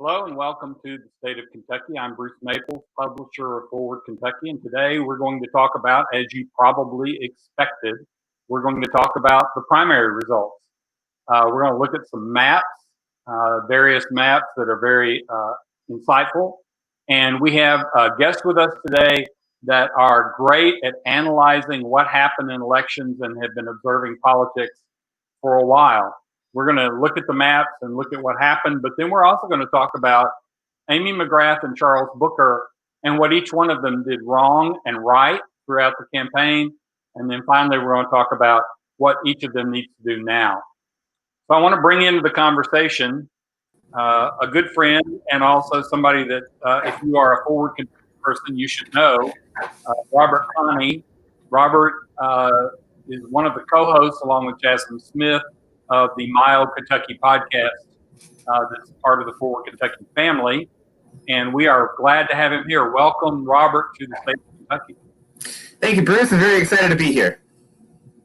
Hello and welcome to the state of Kentucky. I'm Bruce Maples, publisher of Forward Kentucky, and today we're going to talk about, as you probably expected, we're going to talk about the primary results. We're going to look at some maps, various maps that are very insightful, and we have guests with us today that are great at analyzing what happened in elections and have been observing politics for a while. We're going to look at the maps and look at what happened, but then we're also going to talk about Amy McGrath and Charles Booker and what each one of them did wrong and right throughout the campaign. And then finally, we're going to talk about what each of them needs to do now. So I want to bring into the conversation a good friend and also somebody that if you are a Forward Kentucky person, you should know, Robert Kahne. Robert is one of the co-hosts along with Jasmine Smith of the Mild Kentucky podcast that's part of the Forward Kentucky family. And we are glad to have him here. Welcome, Robert, to the state of Kentucky. Thank you, Bruce. I'm very excited to be here.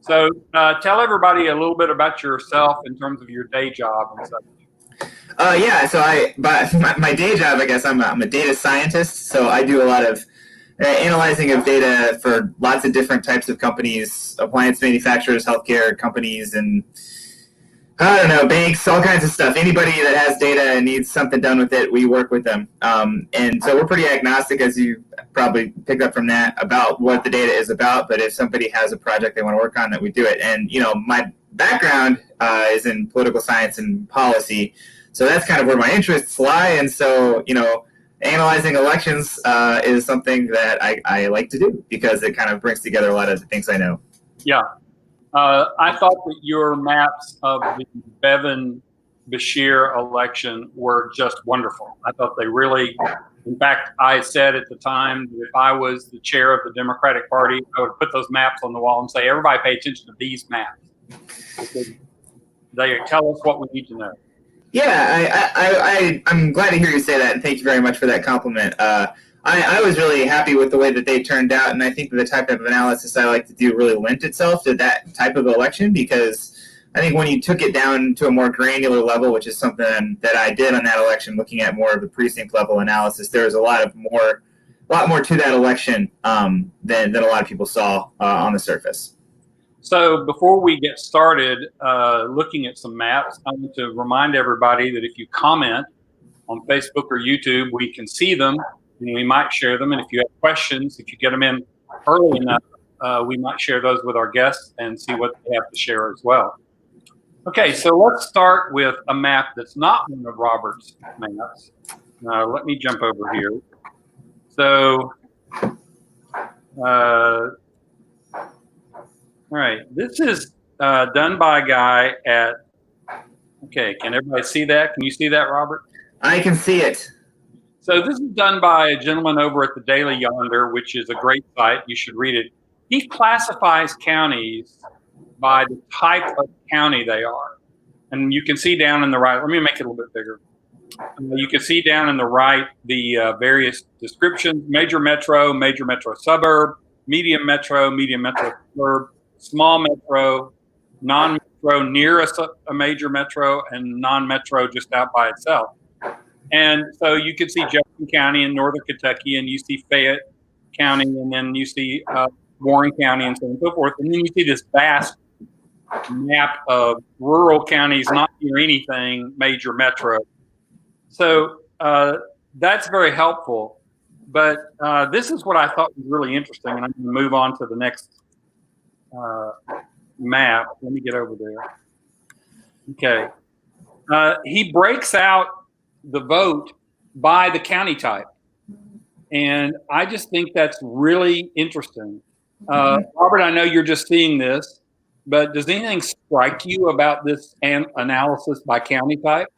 So tell everybody a little bit about yourself in terms of your day job and such. My day job, I guess, I'm a data scientist. So I do a lot of analyzing of data for lots of different types of companies, appliance manufacturers, healthcare companies, and banks, all kinds of stuff. Anybody that has data and needs something done with it, we work with them. And so we're pretty agnostic, as you probably picked up from that, about what the data is about. But if somebody has a project they want to work on, that we do it. And, my background is in political science and policy. So that's kind of where my interests lie. And so, analyzing elections is something that I like to do because it kind of brings together a lot of the things I know. Yeah. I thought that your maps of the Bevin-Beshear election were just wonderful. I thought they really, in fact, I said at the time that if I was the chair of the Democratic Party, I would put those maps on the wall and say, everybody pay attention to these maps. Because they tell us what we need to know. Yeah, I'm glad to hear you say that, and thank you very much for that compliment. I was really happy with the way that they turned out, and I think that the type of analysis I like to do really lent itself to that type of election, because I think when you took it down to a more granular level, which is something that I did on that election, looking at more of the precinct level analysis, there was a lot more to that election than a lot of people saw on the surface. So before we get started looking at some maps, I want to remind everybody that if you comment on Facebook or YouTube, we can see them. And we might share them. And if you have questions, if you get them in early enough, we might share those with our guests and see what they have to share as well. Okay, so let's start with a map that's not one of Robert's maps. Let me jump over here. So, all right, this is done by a guy at, okay, can everybody see that? Can you see that, Robert? I can see it. So this is done by a gentleman over at the Daily Yonder, which is a great site. You should read it. He classifies counties by the type of county they are. And you can see down in the right, let me make it a little bit bigger. You can see down in the right the various descriptions: major metro suburb, medium metro suburb, small metro, non-metro near a major metro, and non-metro just out by itself. And so you can see Jefferson County in northern Kentucky, and you see Fayette County, and then you see Warren County, and so on and so forth. And then you see this vast map of rural counties, not near anything major metro. So that's very helpful. But this is what I thought was really interesting, and I'm going to move on to the next map. Let me get over there. Okay. He breaks out the vote by the county type. And I just think that's really interesting. Robert, I know you're just seeing this, but does anything strike you about this analysis by county type?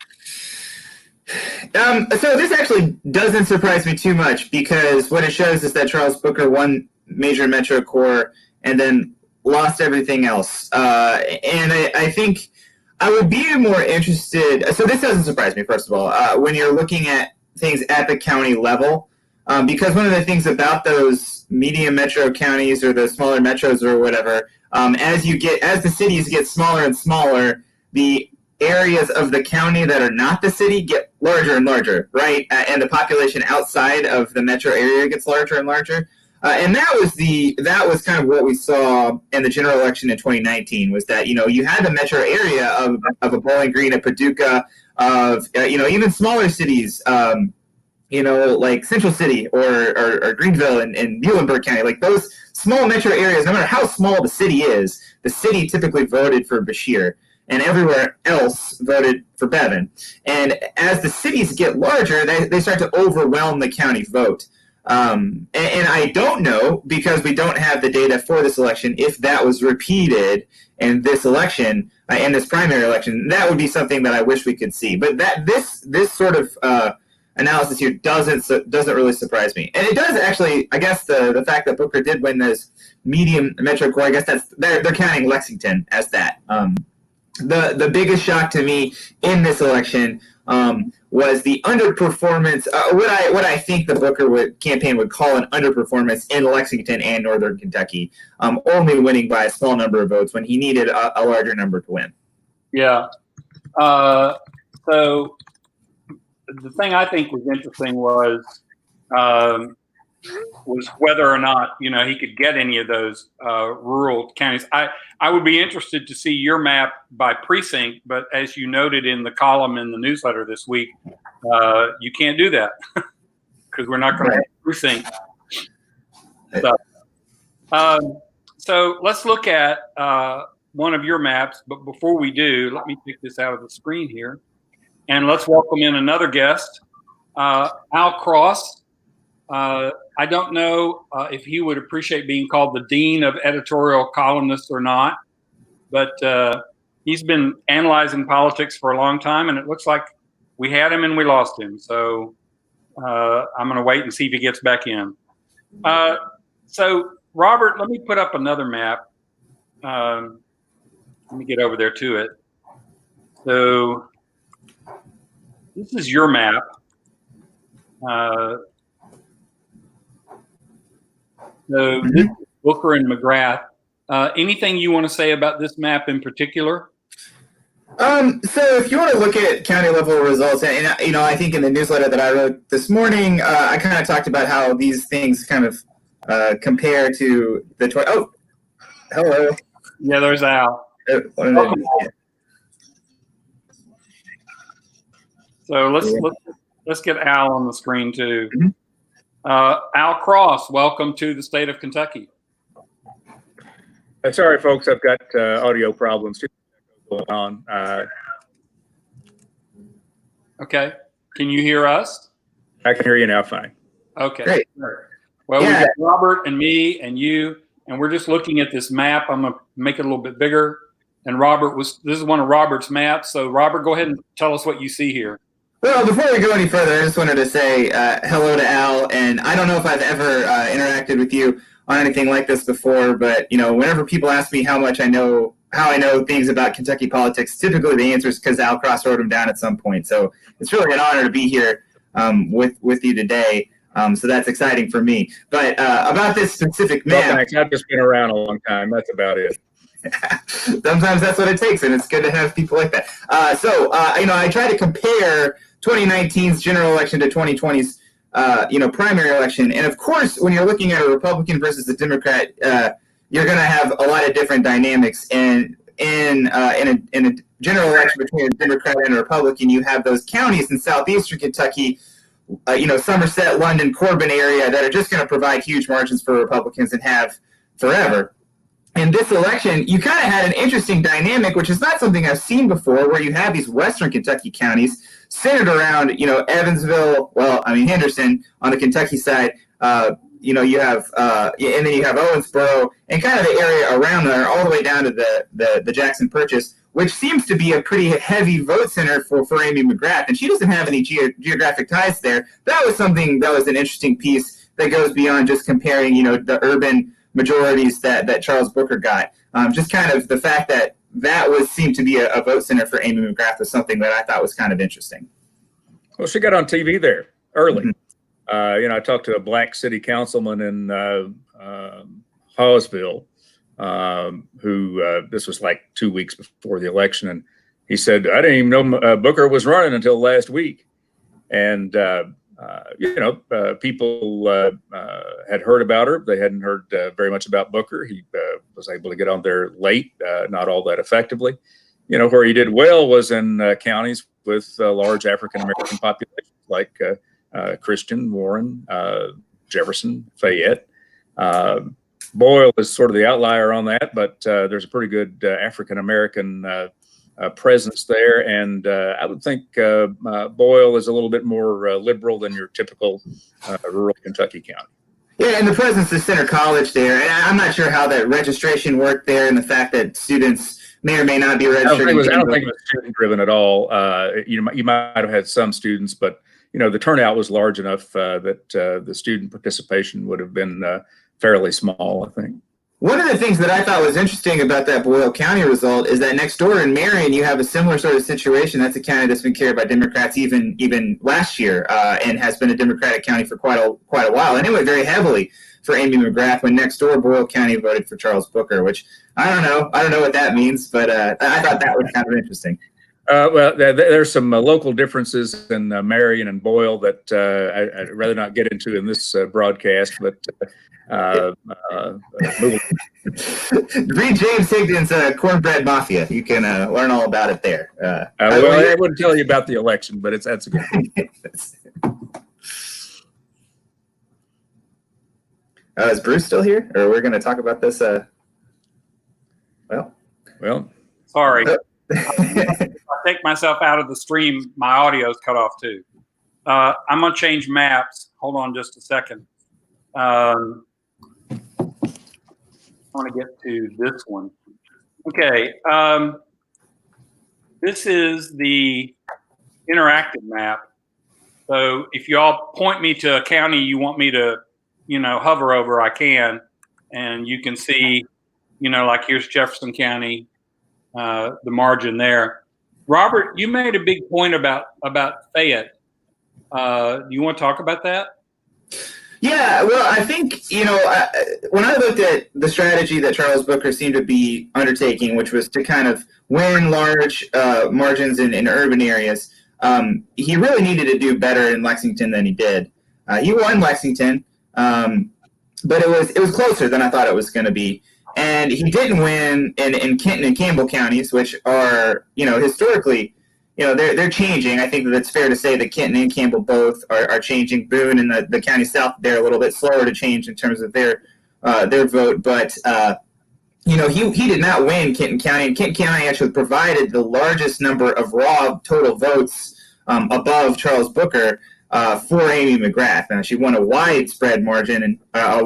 So this actually doesn't surprise me too much, because what it shows is that Charles Booker won major metro core and then lost everything else. And I think I would be more interested. So this doesn't surprise me, first of all, when you're looking at things at the county level, because one of the things about those medium metro counties or the smaller metros or whatever, as the cities get smaller and smaller, the areas of the county that are not the city get larger and larger, right? And the population outside of the metro area gets larger and larger. And that was kind of what we saw in the general election in 2019, was that, you had the metro area of a Bowling Green, a Paducah, of, even smaller cities, like Central City or Greenville and Muhlenberg County, like those small metro areas, no matter how small the city is, the city typically voted for Bashir, and everywhere else voted for Bevin. And as the cities get larger, they start to overwhelm the county vote. And I don't know, because we don't have the data for this election, if that was repeated in this election, in this primary election. That would be something that I wish we could see. But this sort of analysis here doesn't really surprise me. And it does actually, I guess, the fact that Booker did win this medium metro core, I guess they're counting Lexington as that. The biggest shock to me in this election was the underperformance, what I think the Booker campaign would call an underperformance in Lexington and Northern Kentucky, only winning by a small number of votes when he needed a larger number to win. Yeah. So the thing I think was interesting was whether or not he could get any of those rural counties. I would be interested to see your map by precinct, but as you noted in the column in the newsletter this week, you can't do that because we're not going to have precinct. So let's look at one of your maps, but before we do, let me take this out of the screen here, and let's welcome in another guest, Al Cross. I don't know if he would appreciate being called the dean of editorial columnists or not, but he's been analyzing politics for a long time, and it looks like we had him and we lost him. So I'm going to wait and see if he gets back in. So Robert, let me put up another map. Let me get over there to it. So this is your map. So this is Booker and McGrath. Anything you want to say about this map in particular? So if you want to look at county level results, and I think in the newsletter that I wrote this morning, I kind of talked about how these things kind of compare to the oh, hello. Yeah, there's Al. So let's get Al on the screen too. Mm-hmm. Al Cross, welcome to the state of Kentucky. Sorry, folks, I've got audio problems going on. Okay, can you hear us? I can hear you now fine. Okay, great. Well, yeah. We got Robert and me and you, and we're just looking at this map. I'm going to make it a little bit bigger. And this is one of Robert's maps. So Robert, go ahead and tell us what you see here. Well, before we go any further, I just wanted to say hello to Al, and I don't know if I've ever interacted with you on anything like this before, but whenever people ask me how I know things about Kentucky politics, typically the answer is because Al Cross wrote them down at some point. So it's really an honor to be here with you today. So that's exciting for me. But about this specific map, well, thanks. I've just been around a long time. That's about it. Sometimes that's what it takes, and it's good to have people like that. I try to compare 2019's general election to 2020's, primary election. And of course, when you're looking at a Republican versus a Democrat, you're going to have a lot of different dynamics. And in a general election between a Democrat and a Republican, you have those counties in southeastern Kentucky, Somerset, London, Corbin area that are just going to provide huge margins for Republicans and have forever. In this election, you kind of had an interesting dynamic, which is not something I've seen before, where you have these western Kentucky counties centered around, Evansville, Henderson on the Kentucky side. You have, and then you have Owensboro and kind of the area around there, all the way down to the Jackson Purchase, which seems to be a pretty heavy vote center for Amy McGrath, and she doesn't have any geographic ties there. That was an interesting piece that goes beyond just comparing, the urban majorities that Charles Booker got. Just kind of the fact that seemed to be a vote center for Amy McGrath was something that I thought was kind of interesting. Well, she got on TV there early. Mm-hmm. I talked to a black city councilman in Hawesville, who this was like 2 weeks before the election, and he said, I didn't even know Booker was running until last week. And, people had heard about her. They hadn't heard very much about Booker. He was able to get on there late, not all that effectively. Where he did well was in counties with large African-American populations like Christian, Warren, Jefferson, Fayette. Boyle is sort of the outlier on that, but there's a pretty good African-American presence there. And I would think Boyle is a little bit more liberal than your typical rural Kentucky county. Yeah, and the presence of Center College there. And I'm not sure how that registration worked there, and the fact that students may or may not be registered. I don't think it was student-driven at all. You might have had some students, but the turnout was large enough that the student participation would have been fairly small, I think. One of the things that I thought was interesting about that Boyle County result is that next door in Marion, you have a similar sort of situation. That's a county that's been carried by Democrats even last year, and has been a Democratic county for quite a while. And it went very heavily for Amy McGrath when next door Boyle County voted for Charles Booker, which I don't know what that means, but I thought that was kind of interesting. Well, there's some local differences in Marion and Boyle that I'd rather not get into in this broadcast, but read James Higdon's Cornbread Mafia. You can learn all about it there. I wouldn't tell you about the election, but that's a good one. Is Bruce still here, or we're going to talk about this? Well, sorry. If I take myself out of the stream, my audio's cut off too. I'm going to change maps. Hold on just a second. I want to get to this one. Okay. This is the interactive map. So if you all point me to a county you want me to, hover over, I can. And you can see, like here's Jefferson County, the margin there. Robert, you made a big point about Fayette. Do you want to talk about that? Yeah, well, I think, when I looked at the strategy that Charles Booker seemed to be undertaking, which was to kind of win large margins in urban areas, he really needed to do better in Lexington than he did. He won Lexington, but it was closer than I thought it was going to be. And he didn't win in Kenton and Campbell counties, which are, historically, they're changing. I think that it's fair to say that Kenton and Campbell both are changing. Boone and the county south, they're a little bit slower to change in terms of their vote. But, he did not win Kenton County. And Kenton County actually provided the largest number of raw total votes above Charles Booker for Amy McGrath. She won a widespread margin and a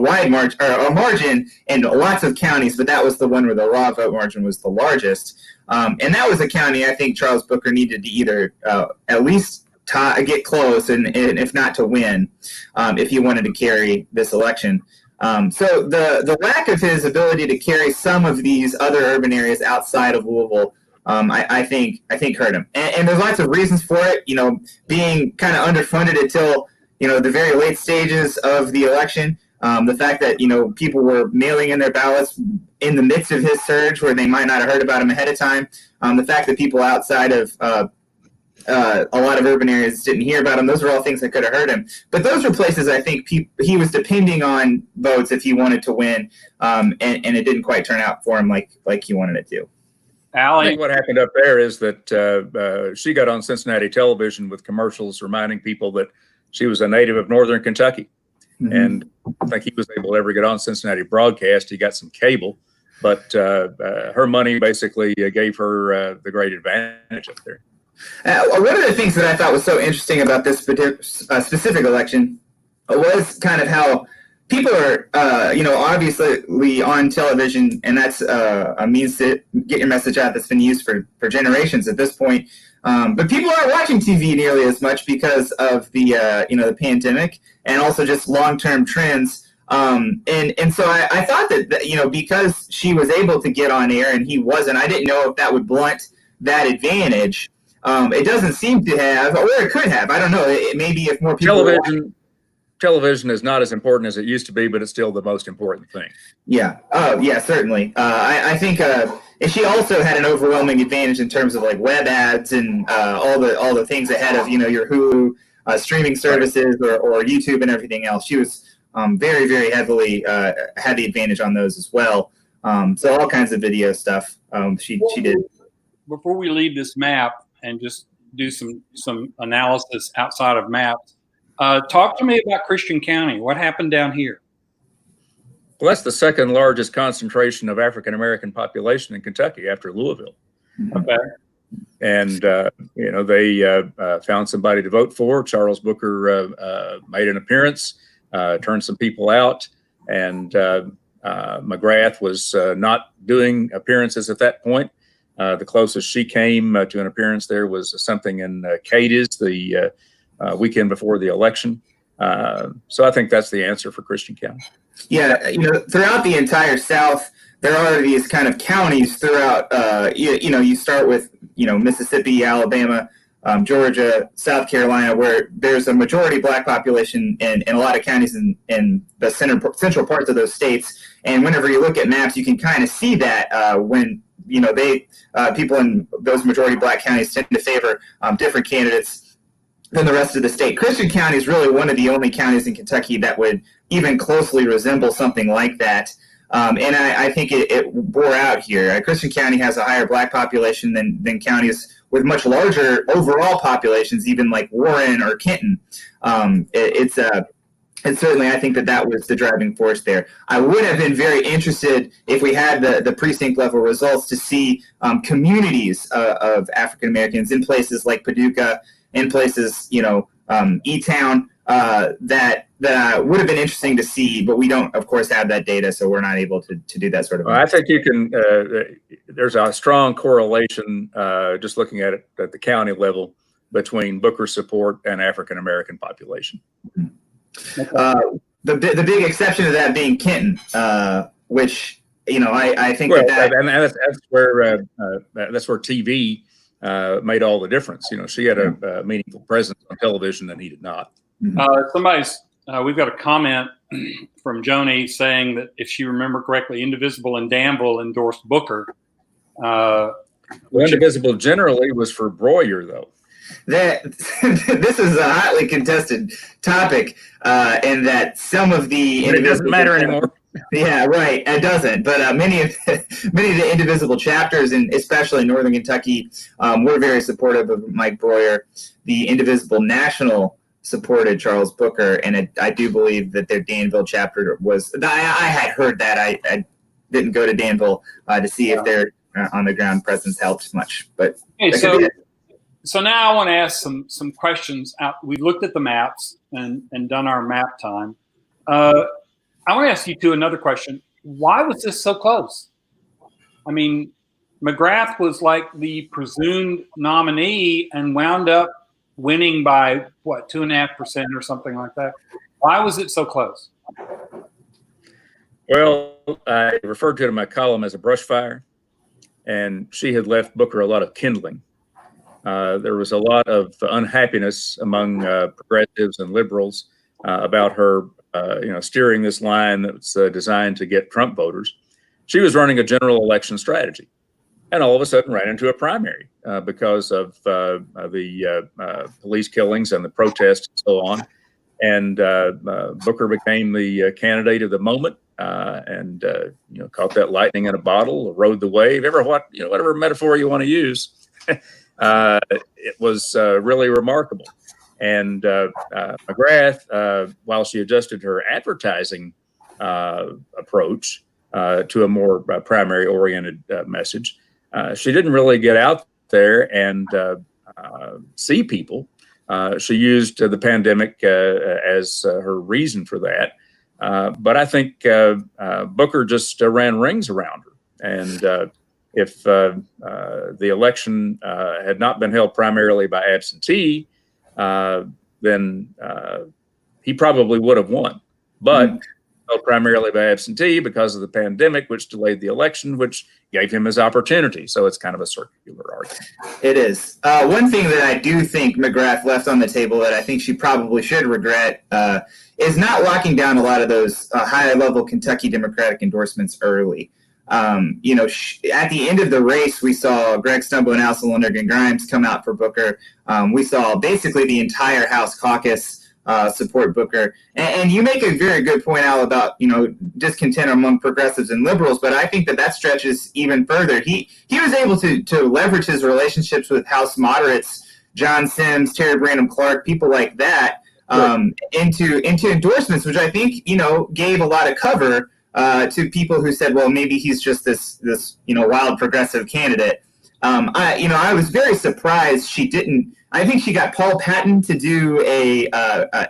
margin in lots of counties, but that was the one where the raw vote margin was the largest. And that was a county I think Charles Booker needed to either at least get close and if not to win, if he wanted to carry this election. So the lack of his ability to carry some of these other urban areas outside of Louisville, I think hurt him. And there's lots of reasons for it, being kind of underfunded until, the very late stages of the election. The fact that, people were mailing in their ballots in the midst of his surge where they might not have heard about him ahead of time. The fact that people outside of a lot of urban areas didn't hear about him. Those are all things that could have hurt him. But those were places I think he was depending on votes if he wanted to win. And it didn't quite turn out for him like he wanted it to. I think what happened up there is that she got on Cincinnati television with commercials reminding people that she was a native of Northern Kentucky. Mm-hmm. And I think he was able to ever get on Cincinnati broadcast. He got some cable, but her money basically gave her the great advantage up there. One of the things that I thought was so interesting about this specific election was kind of how people are, obviously on television, and that's a means to get your message out that's been used for generations at this point. But people aren't watching TV nearly as much because of the pandemic and also just long-term trends. And so I thought that, because she was able to get on air and he wasn't, I didn't know if that would blunt that advantage. It doesn't seem to have, or it could have. I don't know. Maybe if more people television is not as important as it used to be, but it's still the most important thing. Yeah. Yeah, certainly. I think, she also had an overwhelming advantage in terms of like web ads and all the things ahead of your Hulu streaming services or YouTube and everything else. She was very, very heavily had the advantage on those as well. So all kinds of video stuff she did. Before we leave this map and just do some analysis outside of maps, talk to me about Christian County. What happened down here? Well, that's the second largest concentration of African-American population in Kentucky after Louisville. Okay. And, they found somebody to vote for. Charles Booker made an appearance, turned some people out, and McGrath was not doing appearances at that point. The closest she came to an appearance there was something in Cadiz the weekend before the election. So I think that's the answer for Christian County. Yeah, throughout the entire South, there are these kind of counties throughout. You start with Mississippi, Alabama, Georgia, South Carolina, where there's a majority Black population in a lot of counties in the central parts of those states. And whenever you look at maps, you can kind of see that when people in those majority Black counties tend to favor different candidates than the rest of the state. Christian County is really one of the only counties in Kentucky that would even closely resemble something like that. And I think it bore out here. Christian County has a higher Black population than counties with much larger overall populations, even like Warren or Kenton. And certainly, I think that was the driving force there. I would have been very interested if we had the precinct level results to see communities of African Americans in places like Paducah, in places E-Town that would have been interesting to see, but we don't, of course, have that data, so we're not able to do that sort of. Well, I think you can. There's a strong correlation, just looking at it at the county level, between Booker support and African American population. The big exception to that being Kenton, which I think and that's where TV made all the difference. She had a meaningful presence on television, and he did not. We've got a comment from Joni saying that if she remembered correctly, Indivisible and Danville endorsed Booker. Indivisible generally was for Broihier, though. This is a hotly contested topic, and that some of the it doesn't matter anymore. Yeah, right. It doesn't. But many of the Indivisible chapters, and especially in Northern Kentucky, were very supportive of Mike Broihier. The Indivisible National supported Charles Booker, and I do believe that their Danville chapter was. I had heard that. I didn't go to Danville to see if their on the ground presence helped much, but. Okay, so now I want to ask some questions. We've looked at the maps and done our map time. I want to ask you two another question. Why was this so close? I mean, McGrath was like the presumed nominee and wound up winning by 2.5% or something like that. Why was it so close? Well, I referred to it in my column as a brush fire, and she had left Booker a lot of kindling. There was a lot of unhappiness among progressives and liberals about her, steering this line that's designed to get Trump voters. She was running a general election strategy, and all of a sudden ran into a primary because of the police killings and the protests and so on. And Booker became the candidate of the moment, and caught that lightning in a bottle, rode the wave. Whatever metaphor you want to use. It was really remarkable. And McGrath, while she adjusted her advertising approach to a more primary-oriented message, she didn't really get out there and see people. She used the pandemic as her reason for that. But I think Booker just ran rings around her. And if the election had not been held primarily by absentee, then he probably would have won. But held primarily by absentee because of the pandemic, which delayed the election, which gave him his opportunity. So it's kind of a circular argument. It is. One thing that I do think McGrath left on the table that I think she probably should regret is not locking down a lot of those higher level Kentucky Democratic endorsements early. At the end of the race, we saw Greg Stumbo and Allison Lonergan-Grimes come out for Booker. We saw basically the entire House caucus support Booker. And you make a very good point, Al, about, discontent among progressives and liberals, but I think that stretches even further. He was able to leverage his relationships with House moderates, John Sims, Terry Branham Clark, people like that, into endorsements, which I think, gave a lot of cover to people who said, well, maybe he's just this wild progressive candidate. I was very surprised she didn't. I think she got Paul Patton to do a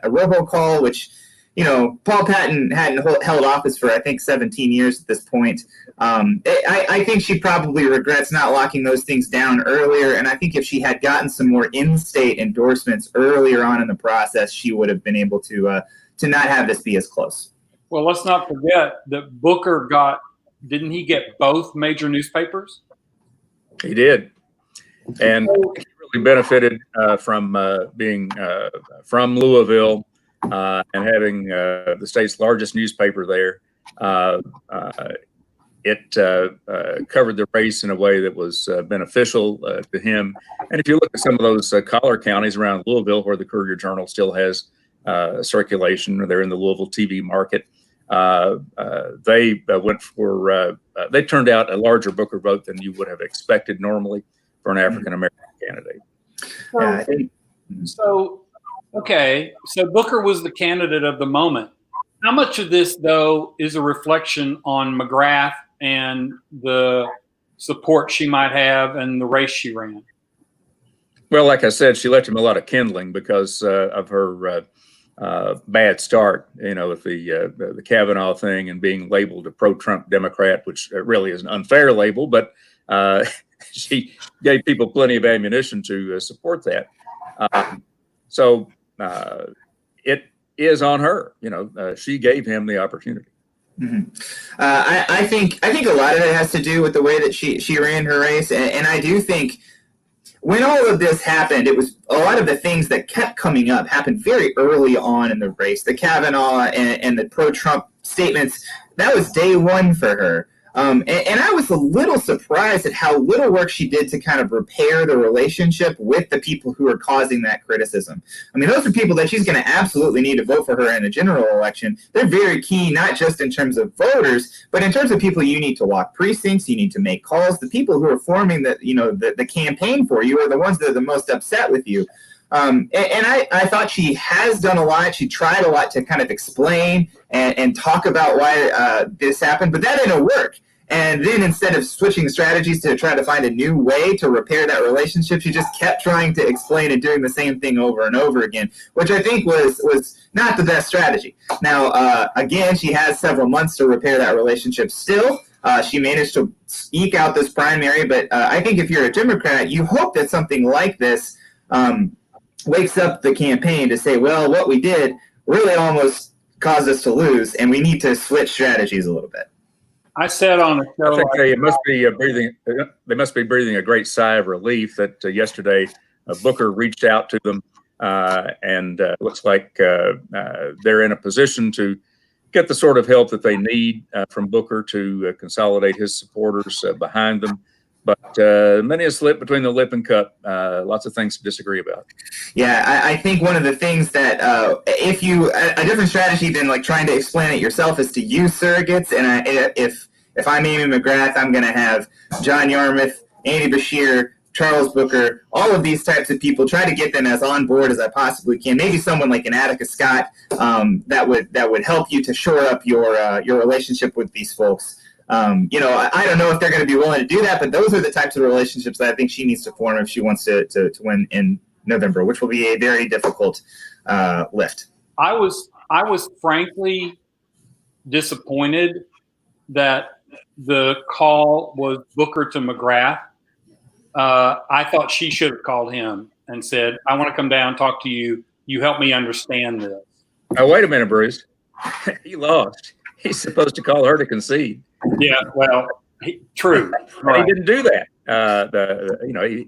robocall, which, Paul Patton hadn't held office for, I think, 17 years at this point. I think she probably regrets not locking those things down earlier. And I think if she had gotten some more in-state endorsements earlier on in the process, she would have been able to not have this be as close. Well, let's not forget that Booker didn't he get both major newspapers? He did. And he really benefited from being from Louisville and having the state's largest newspaper there. It covered the race in a way that was beneficial to him. And if you look at some of those collar counties around Louisville where the Courier-Journal still has circulation, or they're in the Louisville TV market, they went for they turned out a larger Booker vote than you would have expected normally for an African-American candidate. So Booker was the candidate of the moment. How much of this, though, is a reflection on McGrath and the support she might have and the race she ran? Well, like I said, she left him a lot of kindling because of her bad start, with the Kavanaugh thing and being labeled a pro-Trump Democrat, which really is an unfair label, but she gave people plenty of ammunition to support that. So it is on her. She gave him the opportunity. Mm-hmm. I think a lot of it has to do with the way that she ran her race, and I do think when all of this happened, it was a lot of the things that kept coming up happened very early on in the race. The Kavanaugh and the pro-Trump statements, that was day one for her. And I was a little surprised at how little work she did to kind of repair the relationship with the people who are causing that criticism. I mean, those are people that she's going to absolutely need to vote for her in a general election. They're very key, not just in terms of voters, but in terms of people you need to walk precincts, you need to make calls. The people who are forming the campaign for you are the ones that are the most upset with you. And I thought she has done a lot. She tried a lot to kind of explain and talk about why this happened, but that didn't work. And then instead of switching strategies to try to find a new way to repair that relationship, she just kept trying to explain and doing the same thing over and over again, which I think was not the best strategy. Now, again, she has several months to repair that relationship still. She managed to eke out this primary, but I think if you're a Democrat, you hope that something like this wakes up the campaign to say, well, what we did really almost caused us to lose, and we need to switch strategies a little bit. I said on a show, I think they must be breathing a great sigh of relief that yesterday Booker reached out to them, and looks like they're in a position to get the sort of help that they need from Booker to consolidate his supporters behind them. But many a slip between the lip and cup. Lots of things to disagree about. Yeah, I think one of the things that a different strategy than like trying to explain it yourself is to use surrogates. And if I'm Amy McGrath, I'm going to have John Yarmouth, Andy Beshear, Charles Booker, all of these types of people, try to get them as on board as I possibly can. Maybe someone like an Attica Scott that would help you to shore up your relationship with these folks. I don't know if they're going to be willing to do that, but those are the types of relationships that I think she needs to form if she wants to win in November, which will be a very difficult lift. I was frankly disappointed that the call was Booker to McGrath. I thought she should have called him and said, I want to come down and talk to you. You help me understand this. Oh, wait a minute, Bruce. He lost. He's supposed to call her to concede. Yeah, well, true. Right. He didn't do that.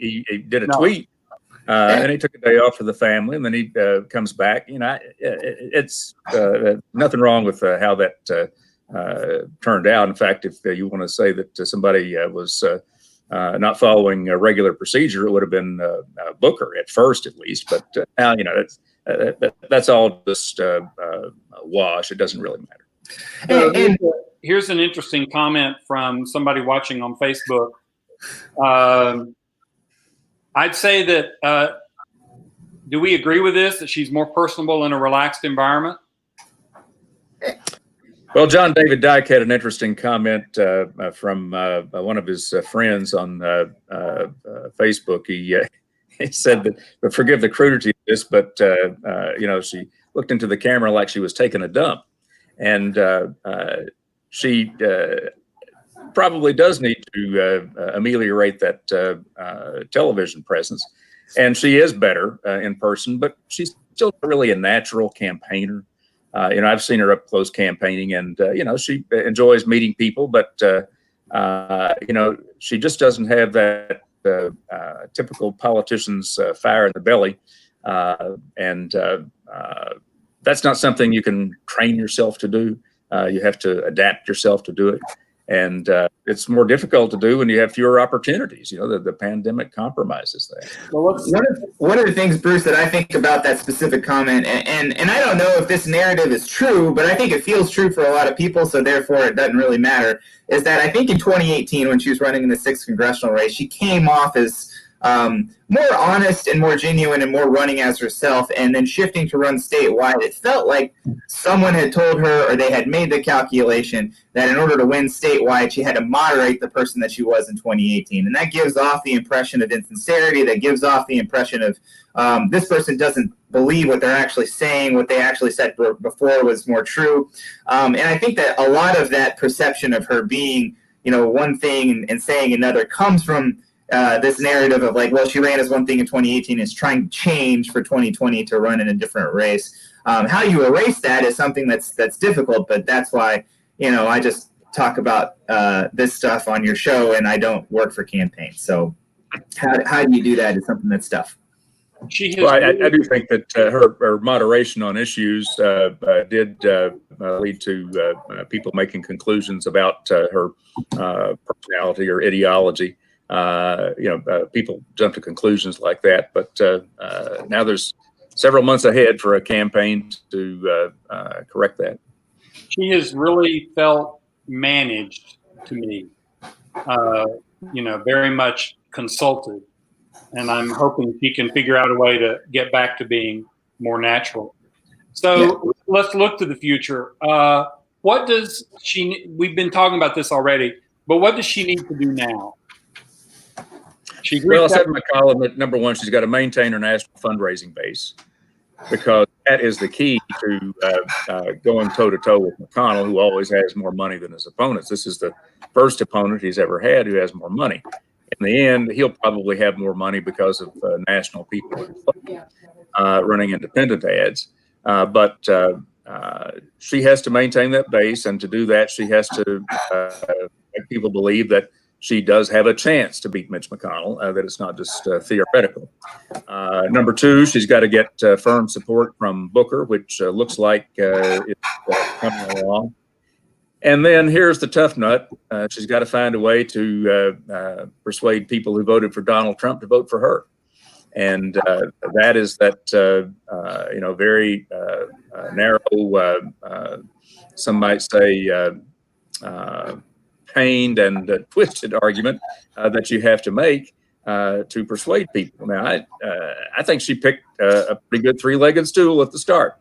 He did a tweet, and he took a day off for the family, and then he comes back. It's nothing wrong with how that turned out. In fact, if you want to say that somebody was not following a regular procedure, it would have been Booker at first, at least. But now, that's all just wash. It doesn't really matter. Here's an interesting comment from somebody watching on Facebook. I'd say that, do we agree with this, that she's more personable in a relaxed environment? Well, John David Dyke had an interesting comment from one of his friends on Facebook. He said that, but forgive the crudity of this, but she looked into the camera like she was taking a dump, and she probably does need to ameliorate that television presence, and she is better in person, but she's still really a natural campaigner. I've seen her up close campaigning, and she enjoys meeting people, but she just doesn't have that typical politician's fire in the belly, and that's not something you can train yourself to do. You have to adapt yourself to do it, and it's more difficult to do when you have fewer opportunities. The pandemic compromises that. Well, one of the things, Bruce, that I think about that specific comment, and I don't know if this narrative is true, but I think it feels true for a lot of people, so therefore it doesn't really matter, is that I think in 2018, when she was running in the 6th congressional race, she came off as more honest and more genuine and more running as herself, and then shifting to run statewide, it felt like someone had told her, or they had made the calculation, that in order to win statewide, she had to moderate the person that she was in 2018. And that gives off the impression of insincerity, that gives off the impression of this person doesn't believe what they're actually saying, what they actually said before was more true. And I think that a lot of that perception of her being, one thing and saying another comes from this narrative of like, well, she ran as one thing in 2018, is trying to change for 2020 to run in a different race. How you erase that is something that's difficult, but that's why, I just talk about this stuff on your show, and I don't work for campaigns. So how do you do that is something that's tough. Well, I do think that her moderation on issues did lead to people making conclusions about her personality or ideology. People jump to conclusions like that, but now there's several months ahead for a campaign to correct that. She has really felt managed to me, very much consulted, and I'm hoping she can figure out a way to get back to being more natural. So Let's look to the future. What does we've been talking about this already, but what does she need to do now? Well, I said in my column that number one, she's got to maintain her national fundraising base, because that is the key to going toe-to-toe with McConnell, who always has more money than his opponents. This is the first opponent he's ever had who has more money. In the end, he'll probably have more money because of national people running independent ads. But she has to maintain that base, and to do that, she has to make people believe that she does have a chance to beat Mitch McConnell, that it's not just theoretical. Number two, she's got to get firm support from Booker, which looks like it's coming along. And then here's the tough nut. She's got to find a way to persuade people who voted for Donald Trump to vote for her. And that is that, very narrow, some might say, pained and twisted argument that you have to make to persuade people. Now, I think she picked a pretty good three-legged stool at the start.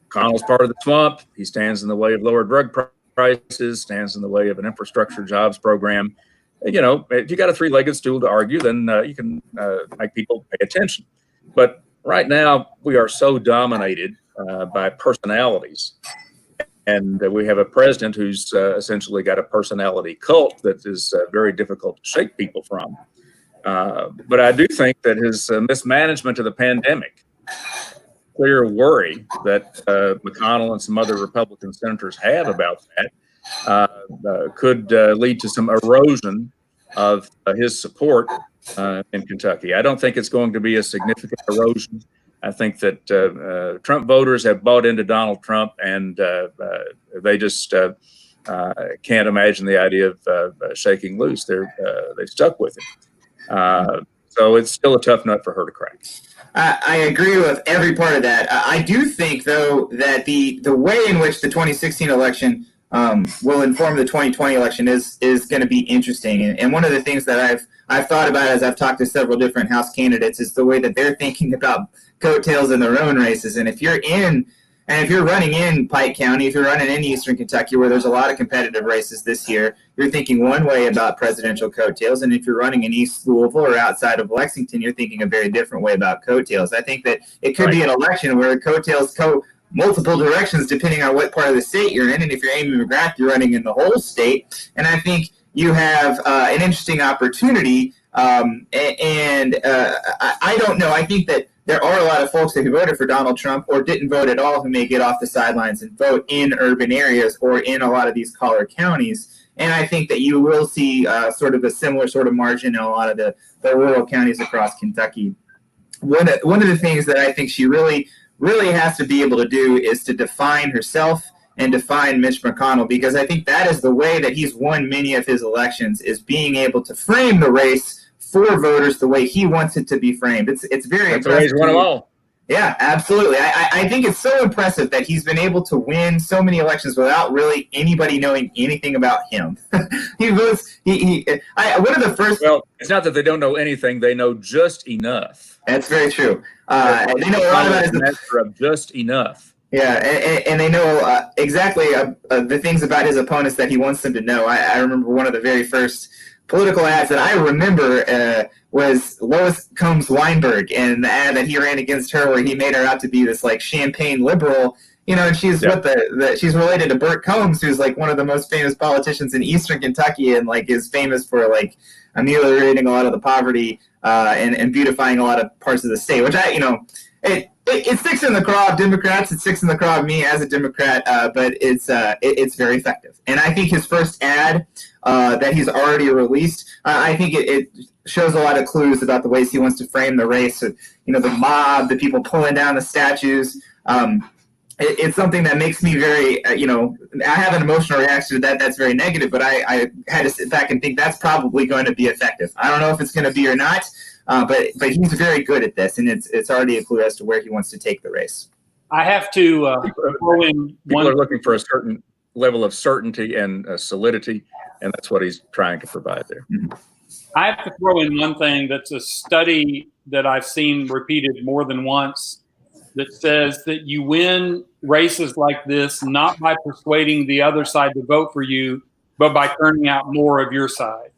McConnell's part of the swamp. He stands in the way of lower drug prices, stands in the way of an infrastructure jobs program. If you got a three-legged stool to argue, then you can make people pay attention. But right now, we are so dominated by personalities. And we have a president who's essentially got a personality cult that is very difficult to shake people from. But I do think that his mismanagement of the pandemic, clear worry that McConnell and some other Republican senators have about that, could lead to some erosion of his support in Kentucky. I don't think it's going to be a significant erosion. I think that Trump voters have bought into Donald Trump, and they just can't imagine the idea of shaking loose. They've stuck with him. So it's still a tough nut for her to crack. I agree with every part of that. I do think, though, that the way in which the 2016 election will inform the 2020 election is going to be interesting. And one of the things that I've thought about as I've talked to several different House candidates is the way that they're thinking about coattails in their own races. And if you're running in Pike County, if you're running in Eastern Kentucky, where there's a lot of competitive races this year, you're thinking one way about presidential coattails. And if you're running in East Louisville or outside of Lexington, you're thinking a very different way about coattails. I think that it could be an election where coattails go multiple directions depending on what part of the state you're in. And if you're Amy McGrath, you're running in the whole state. And I think you have an interesting opportunity. I don't know. I think that there are a lot of folks who voted for Donald Trump or didn't vote at all who may get off the sidelines and vote in urban areas or in a lot of these collar counties. And I think that you will see sort of a similar sort of margin in a lot of the rural counties across Kentucky. One of the things that I think she really has to be able to do is to define herself and define Mitch McConnell, because I think that is the way that he's won many of his elections, is being able to frame the race for voters the way he wants it to be framed. It's very That's impressive. He's won them all. Yeah, absolutely. I think it's so impressive that he's been able to win so many elections without really anybody knowing anything about him. He votes. One of the first. Well, it's not that they don't know anything; they know just enough. That's very true. They know a lot about his master of just enough. Yeah, and they know exactly the things about his opponents that he wants them to know. I remember one of the very first political ads that I remember was Lois Combs Weinberg, and the ad that he ran against her where he made her out to be this like champagne liberal, and she's she's related to Burt Combs, who's like one of the most famous politicians in Eastern Kentucky and like is famous for like ameliorating a lot of the poverty and beautifying a lot of parts of the state, which it sticks in the craw of Democrats. It sticks in the craw of me as a Democrat, but it's very effective. And I think his first ad that he's already released, I think it shows a lot of clues about the ways he wants to frame the race. So, the mob, the people pulling down the statues. It's something that makes me very, I have an emotional reaction to that. That's very negative, but I had to sit back and think that's probably going to be effective. I don't know if it's going to be or not. But he's very good at this, and it's already a clue as to where he wants to take the race. I have to throw in People are looking for a certain level of certainty and solidity, and that's what he's trying to provide there. I have to throw in one thing that's a study that I've seen repeated more than once that says that you win races like this not by persuading the other side to vote for you, but by turning out more of your side.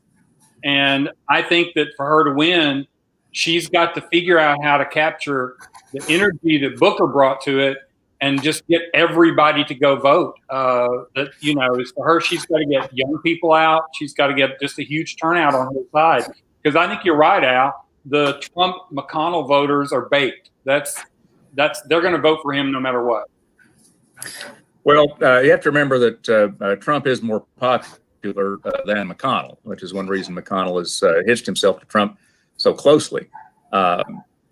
And I think that for her to win, she's got to figure out how to capture the energy that Booker brought to it and just get everybody to go vote. Is for her, she's got to get young people out. She's got to get just a huge turnout on her side. Because I think you're right, Al. The Trump-McConnell voters are baked. They're going to vote for him no matter what. Well, you have to remember that Trump is more popular than McConnell, which is one reason McConnell has hitched himself to Trump so closely.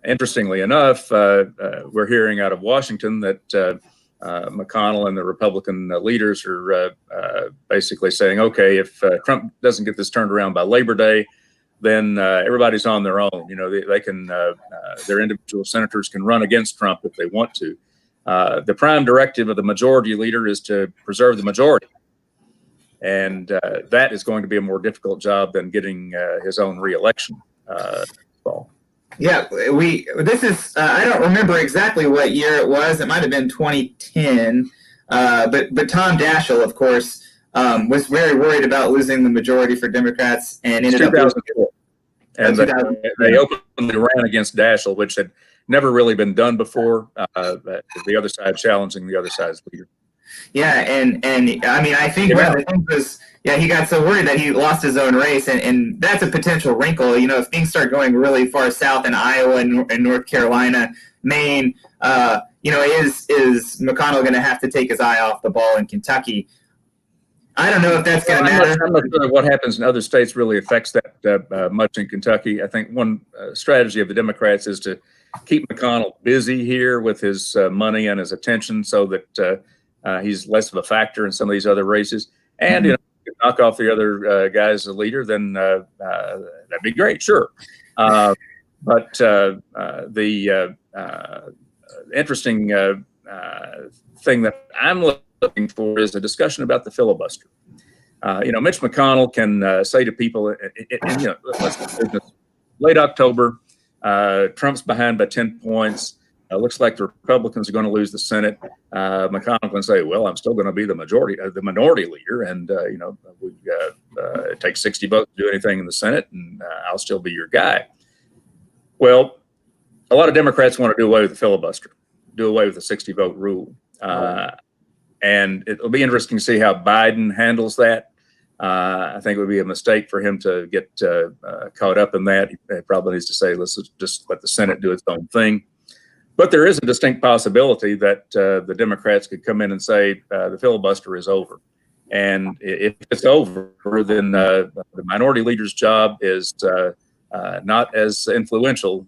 Interestingly enough, we're hearing out of Washington that McConnell and the Republican leaders are basically saying, okay, if Trump doesn't get this turned around by Labor Day, then everybody's on their own. They can, their individual senators can run against Trump if they want to. The prime directive of the majority leader is to preserve the majority. And that is going to be a more difficult job than getting his own reelection. Yeah, this is, I don't remember exactly what year it was. It might have been 2010. But Tom Daschle, of course, was very worried about losing the majority for Democrats and ended up losing it. And they openly ran against Daschle, which had never really been done before. The other side challenging the other side's leader. Yeah, and I mean, I think one of the things was, he got so worried that he lost his own race, and that's a potential wrinkle. If things start going really far south in Iowa and North Carolina, Maine, is McConnell going to have to take his eye off the ball in Kentucky? I don't know if that's going to matter. I'm not sure what happens in other states really affects that much in Kentucky. I think one strategy of the Democrats is to keep McConnell busy here with his money and his attention, so that he's less of a factor in some of these other races. And knock off the other guys as a leader, then that'd be great, sure. But the interesting thing that I'm looking for is a discussion about the filibuster. Mitch McConnell can say to people, late October, Trump's behind by 10 points. Looks like the Republicans are going to lose the Senate. McConnell can say, "Well, I'm still going to be the minority leader, and it takes 60 votes to do anything in the Senate, and I'll still be your guy." Well, a lot of Democrats want to do away with the filibuster, do away with the 60-vote rule, and it'll be interesting to see how Biden handles that. I think it would be a mistake for him to get caught up in that. He probably needs to say, "Let's just let the Senate do its own thing." But there is a distinct possibility that the Democrats could come in and say the filibuster is over. And if it's over, then the minority leader's job is not as influential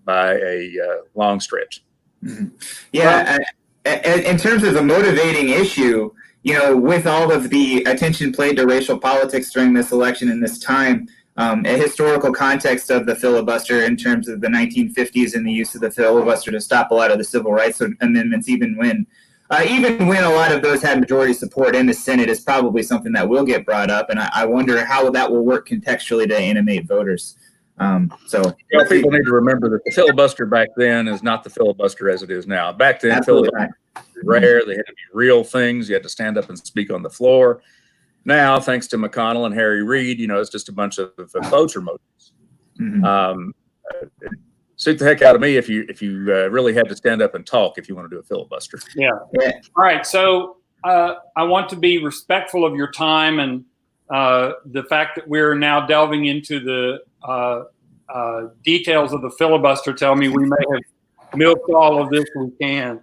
by a long stretch. Mm-hmm. Yeah, in terms of the motivating issue, with all of the attention played to racial politics during this election and this time, a historical context of the filibuster in terms of the 1950s and the use of the filibuster to stop a lot of the civil rights amendments, even when a lot of those had majority support in the Senate, is probably something that will get brought up. And I wonder how that will work contextually to animate voters. People need to remember that the filibuster back then is not the filibuster as it is now. Back then, filibuster was rare. They had to be real things. You had to stand up and speak on the floor. Now, thanks to McConnell and Harry Reid, it's just a bunch of cloture motions. Mm-hmm. Suit the heck out of me if you really had to stand up and talk if you want to do a filibuster. Yeah. All right. So I want to be respectful of your time and the fact that we're now delving into the details of the filibuster. Tell me we may have milked all of this we can.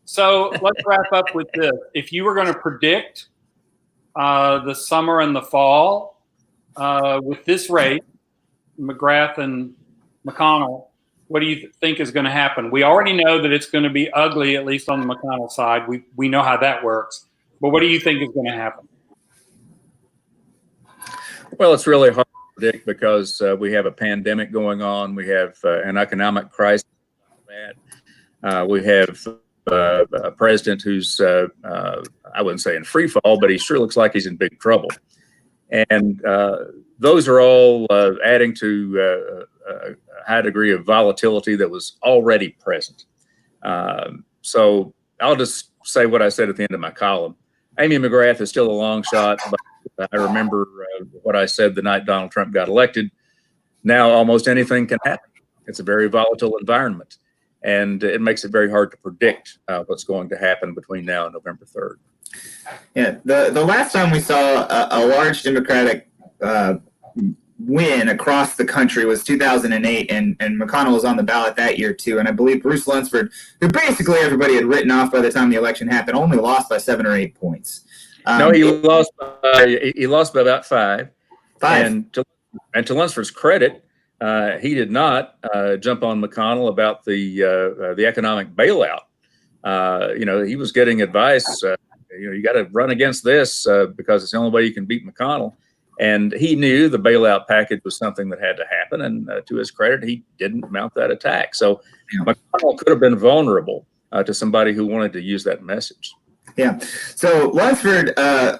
So let's wrap up with this. If you were going to predict the summer and the fall with this race, McGrath and McConnell, what do you think is going to happen? We already know that it's going to be ugly, at least on the McConnell side. We know how that works. But what do you think is going to happen? Well, it's really hard to predict because we have a pandemic going on. We have an economic crisis. We have a president who's, I wouldn't say in free fall, but he sure looks like he's in big trouble. And those are all adding to a high degree of volatility that was already present. So I'll just say what I said at the end of my column. Amy McGrath is still a long shot, but I remember what I said the night Donald Trump got elected. Now almost anything can happen. It's a very volatile environment. And it makes it very hard to predict what's going to happen between now and November 3rd. Yeah, the last time we saw a large Democratic win across the country was 2008, and McConnell was on the ballot that year too. And I believe Bruce Lunsford, who basically everybody had written off by the time the election happened, only lost by 7 or 8 points. No, he lost by about 5. And to Lunsford's credit, he did not jump on McConnell about the economic bailout. He was getting advice. You got to run against this because it's the only way you can beat McConnell. And he knew the bailout package was something that had to happen. And to his credit, he didn't mount that attack. So McConnell could have been vulnerable to somebody who wanted to use that message. Yeah. So Lunsford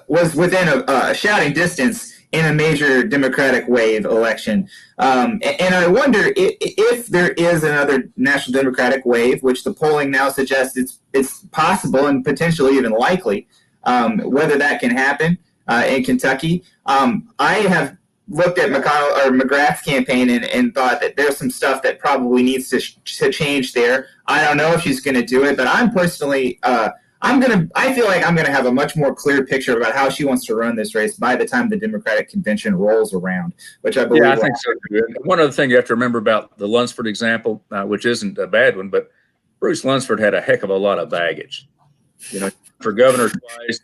was within a shouting distance in a major Democratic wave election. And I wonder if there is another national Democratic wave, which the polling now suggests it's possible and potentially even likely, whether that can happen in Kentucky. I have looked at McConnell or McGrath's campaign and thought that there's some stuff that probably needs to change there. I don't know if she's going to do it, but I'm personally I feel like I'm going to have a much more clear picture about how she wants to run this race by the time the Democratic convention rolls around, which I believe. Yeah, I think so too. One other thing you have to remember about the Lunsford example, which isn't a bad one, but Bruce Lunsford had a heck of a lot of baggage. For governor twice,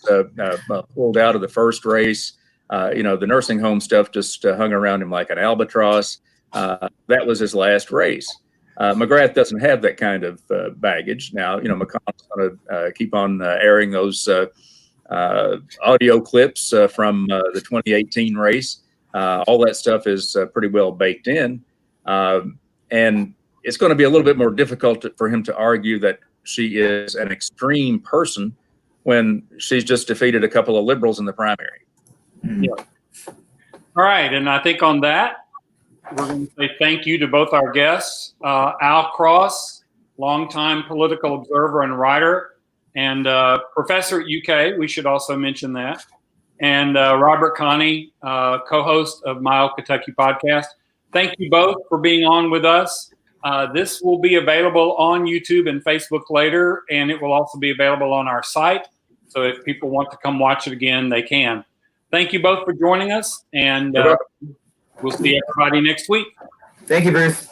pulled out of the first race. The nursing home stuff just hung around him like an albatross. That was his last race. McGrath doesn't have that kind of baggage. Now, McConnell's going to keep on airing those audio clips from the 2018 race. All that stuff is pretty well baked in. And it's going to be a little bit more difficult for him to argue that she is an extreme person when she's just defeated a couple of liberals in the primary. Yeah. All right. And I think on that, we're going to say thank you to both our guests, Al Cross, longtime political observer and writer, and professor at UK. We should also mention that. And Robert Kahne, co-host of My Old Kentucky podcast. Thank you both for being on with us. This will be available on YouTube and Facebook later, and it will also be available on our site. So if people want to come watch it again, they can. Thank you both for joining us, and we'll see everybody next week. Thank you, Bruce.